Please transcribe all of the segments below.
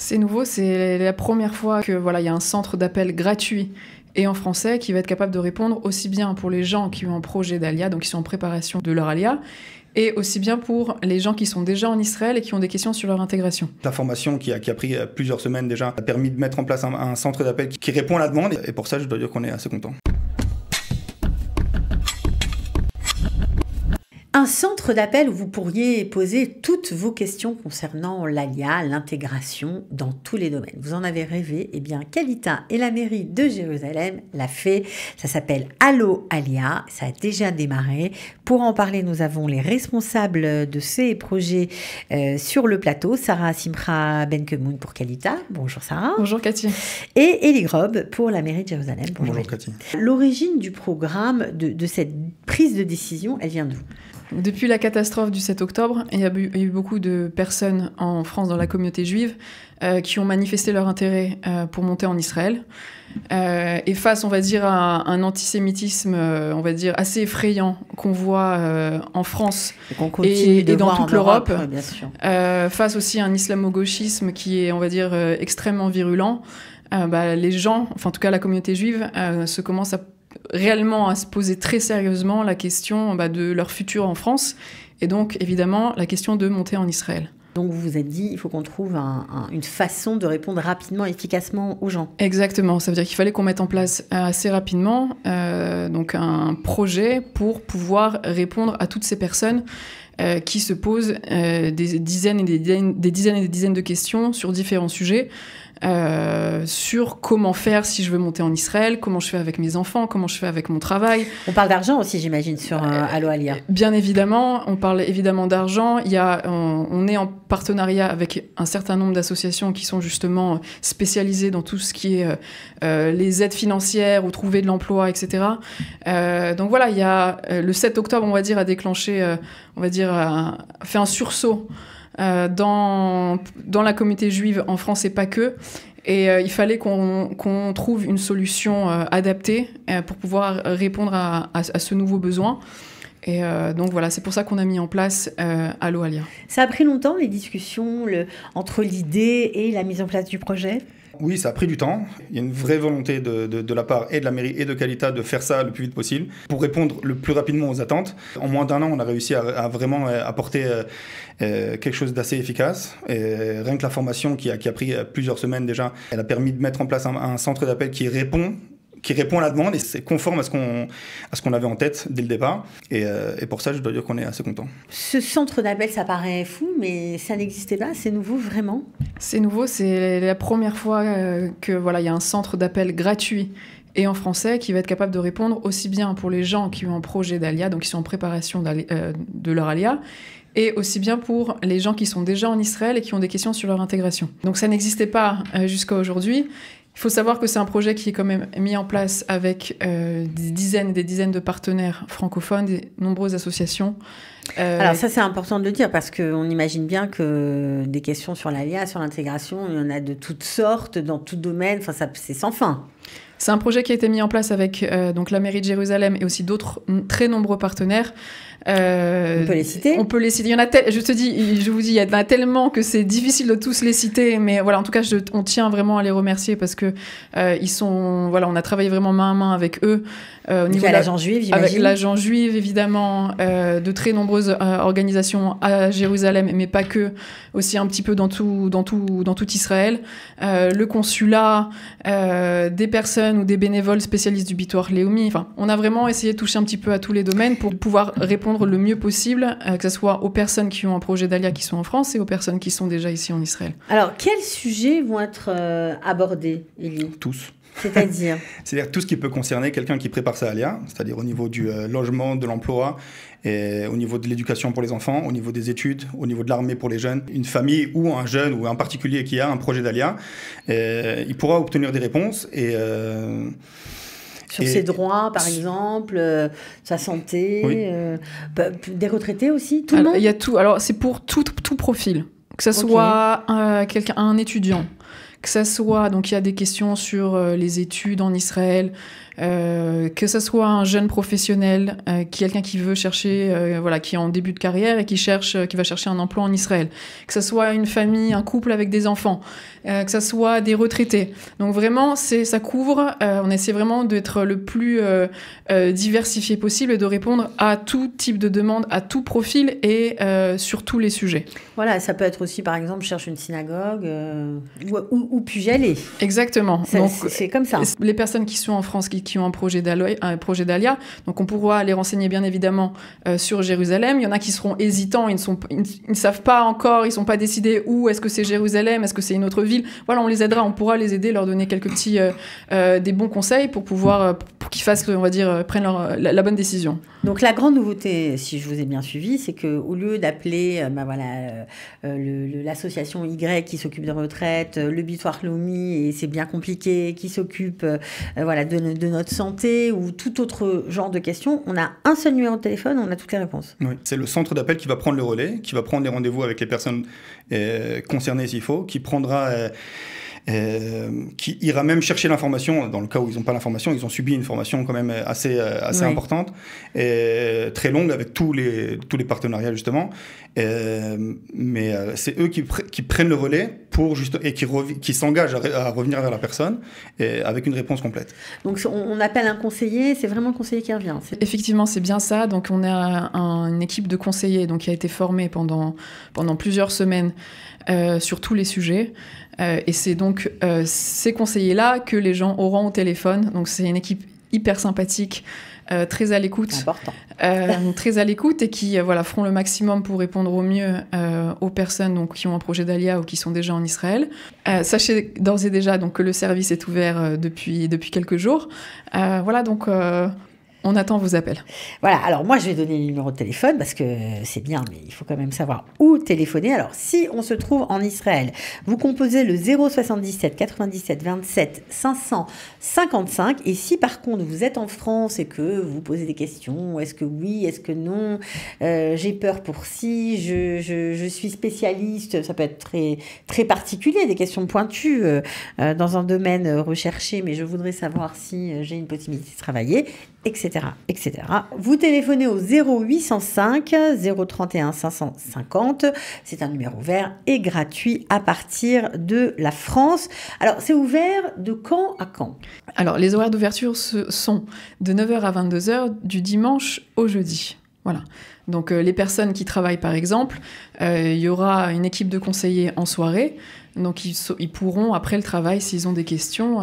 C'est nouveau, c'est la première fois que il y a un centre d'appel gratuit et en français qui va être capable de répondre aussi bien pour les gens qui ont un projet d'ALIA, donc qui sont en préparation de leur ALIA, et aussi bien pour les gens qui sont déjà en Israël et qui ont des questions sur leur intégration. La formation qui a pris plusieurs semaines déjà a permis de mettre en place un centre d'appel qui répond à la demande, et pour ça je dois dire qu'on est assez content. Un centre d'appel où vous pourriez poser toutes vos questions concernant l'ALIA, l'intégration dans tous les domaines. Vous en avez rêvé, eh bien Kalita et la mairie de Jérusalem l'a fait. Ça s'appelle Allo ALIA, ça a déjà démarré. Pour en parler, nous avons les responsables de ces projets sur le plateau. Sarah Simcha Benkemoun pour Kalita. Bonjour Sarah. Bonjour Cathy. Et Eli Grob pour la mairie de Jérusalem. Bonjour Cathy. L'origine du programme, de cette prise de décision, elle vient d'où ? Depuis la catastrophe du 7 octobre, il y a eu beaucoup de personnes en France, dans la communauté juive, qui ont manifesté leur intérêt pour monter en Israël. Et face, on va dire, à un antisémitisme, on va dire, assez effrayant qu'on voit en France et dans toute l'Europe, bien sûr. Face aussi à un islamo-gauchisme qui est, on va dire, extrêmement virulent, les gens, enfin en tout cas la communauté juive, se commence réellement à se poser très sérieusement la question de leur futur en France, et donc évidemment la question de monter en Israël. Donc vous vous êtes dit, il faut qu'on trouve une façon de répondre rapidement, efficacement aux gens. Exactement, ça veut dire qu'il fallait qu'on mette en place assez rapidement donc un projet pour pouvoir répondre à toutes ces personnes qui se posent des dizaines et des dizaines de questions sur différents sujets. Sur comment faire si je veux monter en Israël, comment je fais avec mes enfants, comment je fais avec mon travail. On parle d'argent aussi, j'imagine, sur Allo ALIA. Bien évidemment, on parle évidemment d'argent. On est en partenariat avec un certain nombre d'associations qui sont justement spécialisées dans tout ce qui est les aides financières ou trouver de l'emploi, etc. Donc voilà, il y a le 7 octobre, on va dire, a déclenché, a fait un sursaut dans la communauté juive en France et pas que. Et il fallait qu'on trouve une solution adaptée pour pouvoir répondre à ce nouveau besoin. Et donc voilà, c'est pour ça qu'on a mis en place Allo ALIA. Ça a pris longtemps, les discussions entre l'idée et la mise en place du projet ? Oui, ça a pris du temps. Il y a une vraie volonté de la part et de la mairie et de Kalita de faire ça le plus vite possible pour répondre le plus rapidement aux attentes. En moins d'un an, on a réussi à vraiment apporter quelque chose d'assez efficace. Et rien que la formation qui a pris plusieurs semaines déjà, elle a permis de mettre en place un centre d'appel qui répond à la demande, et c'est conforme à ce qu'on avait en tête dès le départ. Et pour ça, je dois dire qu'on est assez content. Ce centre d'appel, ça paraît fou, mais ça n'existait pas. C'est nouveau, vraiment ? C'est nouveau, c'est la première fois que il y a un centre d'appel gratuit et en français qui va être capable de répondre aussi bien pour les gens qui ont un projet d'ALIA, donc qui sont en préparation de leur ALIA, et aussi bien pour les gens qui sont déjà en Israël et qui ont des questions sur leur intégration. Donc ça n'existait pas jusqu'à aujourd'hui. Il faut savoir que c'est un projet qui est quand même mis en place avec des dizaines et des dizaines de partenaires francophones, des nombreuses associations. Alors ça, c'est important de le dire parce qu'on imagine bien que des questions sur l'ALIA, sur l'intégration, il y en a de toutes sortes, dans tout domaine, c'est sans fin. C'est un projet qui a été mis en place avec donc la mairie de Jérusalem et aussi d'autres très nombreux partenaires. On peut les citer. On peut les citer. Il y en a je vous dis, il y en a tellement que c'est difficile de tous les citer. Mais voilà, en tout cas, on tient vraiment à les remercier parce que ils sont, on a travaillé vraiment main à main avec eux. Au niveau de l'agent juive, j'imagine. Avec l'agent juive, évidemment, de très nombreuses organisations à Jérusalem, mais pas que, aussi un petit peu dans tout Israël. Le consulat, des personnes ou des bénévoles spécialistes du Bitoire Léomi. Enfin, on a vraiment essayé de toucher un petit peu à tous les domaines pour pouvoir répondre le mieux possible, que ce soit aux personnes qui ont un projet d'ALIA qui sont en France et aux personnes qui sont déjà ici en Israël. Alors, quels sujets vont être abordés, Eli ? Tous. C'est-à-dire tout ce qui peut concerner quelqu'un qui prépare sa ALIA, c'est-à-dire au niveau du logement, de l'emploi, et au niveau de l'éducation pour les enfants, au niveau des études, au niveau de l'armée pour les jeunes. Une famille ou un jeune ou un particulier qui a un projet d'ALIA, il pourra obtenir des réponses sur ses droits, par exemple, sa santé, oui. Des retraités aussi, tout le monde ? Il y a tout. Alors, c'est pour tout profil. Que ce soit un étudiant, Que ça soit, donc il y a des questions sur les études en Israël, que ça soit un jeune professionnel, quelqu'un qui veut chercher, qui est en début de carrière et qui va chercher un emploi en Israël. Que ça soit une famille, un couple avec des enfants, que ça soit des retraités. Donc vraiment, ça couvre, on essaie vraiment d'être le plus diversifié possible et de répondre à tout type de demande, à tout profil et sur tous les sujets. Voilà, ça peut être aussi, par exemple, je cherche une synagogue, où puis-je aller ? Exactement. Donc, c'est comme ça. Les personnes qui sont en France, qui ont un projet d'Alia, donc on pourra les renseigner bien évidemment sur Jérusalem. Il y en a qui seront hésitants, ils ne savent pas encore, ils ne sont pas décidés où, est-ce que c'est Jérusalem, est-ce que c'est une autre ville. Voilà, on les aidera, on pourra les aider, leur donner quelques petits, des bons conseils pour pouvoir, pour qu'ils fassent, on va dire, prennent la bonne décision. Donc la grande nouveauté, si je vous ai bien suivi, c'est qu'au lieu d'appeler l'association Y qui s'occupe de retraite, le Bitoire Lomi, et c'est bien compliqué, qui s'occupe de notre santé ou tout autre genre de questions, on a un seul numéro de téléphone, on a toutes les réponses. Oui, c'est le centre d'appel qui va prendre le relais, qui va prendre les rendez-vous avec les personnes concernées s'il faut, qui prendra... qui ira même chercher l'information dans le cas où ils n'ont pas l'information. Ils ont subi une formation quand même assez importante et très longue avec tous les partenariats justement, mais c'est eux qui prennent le relais et qui s'engagent à revenir vers la personne avec une réponse complète. Donc on appelle un conseiller, c'est vraiment le conseiller qui revient. Effectivement, c'est bien ça. Donc on a une équipe de conseillers qui a été formée pendant plusieurs semaines sur tous les sujets. Et c'est donc ces conseillers-là que les gens auront au téléphone. Donc c'est une équipe hyper sympathique, très à l'écoute. C'est important. Très à l'écoute et qui feront le maximum pour répondre au mieux aux personnes qui ont un projet d'Alia ou qui sont déjà en Israël. Sachez d'ores et déjà que le service est ouvert depuis quelques jours. On attend vos appels. Voilà, alors moi je vais donner le numéro de téléphone parce que c'est bien, mais il faut quand même savoir où téléphoner. Alors si on se trouve en Israël, vous composez le 077 97 27 555. Et si par contre vous êtes en France et que vous posez des questions, est-ce que oui, est-ce que non, j'ai peur pour si, je suis spécialiste, ça peut être très, très particulier, des questions pointues dans un domaine recherché, mais je voudrais savoir si j'ai une possibilité de travailler, etc., etc. Vous téléphonez au 0805 031 550. C'est un numéro vert et gratuit à partir de la France. Alors, c'est ouvert de quand à quand ? Alors, les horaires d'ouverture sont de 9h à 22h du dimanche au jeudi. Voilà. Donc, les personnes qui travaillent, par exemple, il y aura une équipe de conseillers en soirée. Donc, ils pourront, après le travail, s'ils ont des questions...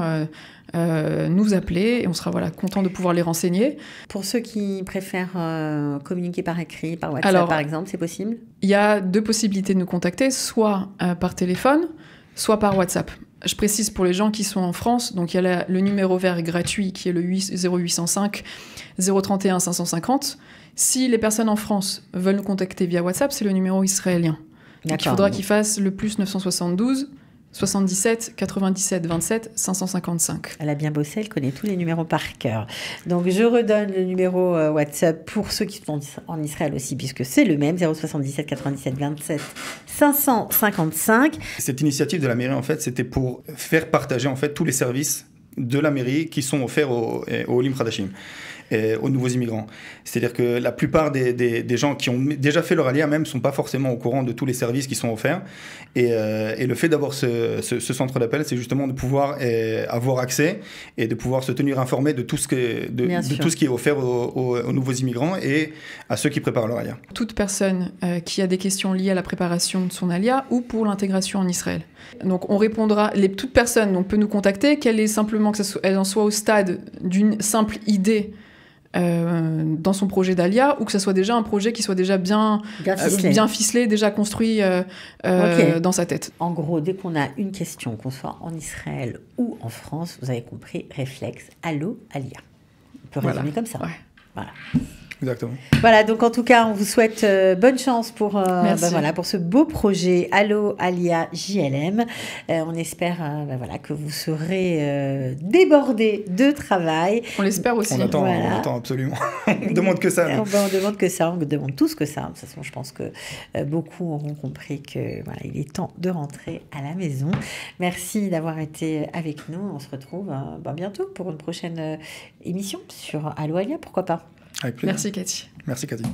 nous appeler et on sera content de pouvoir les renseigner. Pour ceux qui préfèrent communiquer par écrit, par WhatsApp par exemple, c'est possible ? Il y a deux possibilités de nous contacter, soit par téléphone, soit par WhatsApp. Je précise pour les gens qui sont en France, donc il y a le numéro vert gratuit qui est le 0805 031 550. Si les personnes en France veulent nous contacter via WhatsApp, c'est le numéro israélien. Donc il faudra qu'ils fassent le plus 972 77 97 27 555. Elle a bien bossé, elle connaît tous les numéros par cœur. Donc je redonne le numéro WhatsApp pour ceux qui sont en Israël aussi, puisque c'est le même, 077 97 27 555. Cette initiative de la mairie, en fait, c'était pour faire partager en fait tous les services de la mairie qui sont offerts aux Olim Khadashim, aux nouveaux immigrants. C'est-à-dire que la plupart des gens qui ont déjà fait leur Alia même ne sont pas forcément au courant de tous les services qui sont offerts. Et le fait d'avoir ce centre d'appel, c'est justement de pouvoir avoir accès et de pouvoir se tenir informé de tout ce qui est offert aux nouveaux immigrants et à ceux qui préparent leur Alia. Toute personne qui a des questions liées à la préparation de son Alia ou pour l'intégration en Israël. Donc on répondra, toute personne peut nous contacter, qu'elle est simplement qu'elle en soit au stade d'une simple idée dans son projet d'Alia ou que ce soit déjà un projet qui soit déjà bien ficelé, déjà construit dans sa tête. En gros, dès qu'on a une question, qu'on soit en Israël ou en France, vous avez compris, réflexe, allô, Alia. On peut résumer comme ça. Ouais. Voilà. Exactement. Voilà, donc en tout cas, on vous souhaite bonne chance pour pour ce beau projet Allo Alia JLM. On espère que vous serez débordés de travail. On l'espère aussi. On attend absolument. On ne demande que ça. On demande que ça, on demande tous que ça. De toute façon, je pense que beaucoup auront compris que il est temps de rentrer à la maison. Merci d'avoir été avec nous. On se retrouve bientôt pour une prochaine émission sur Allo Alia, pourquoi pas. Avec plaisir. Merci Cathy. Merci Cathy.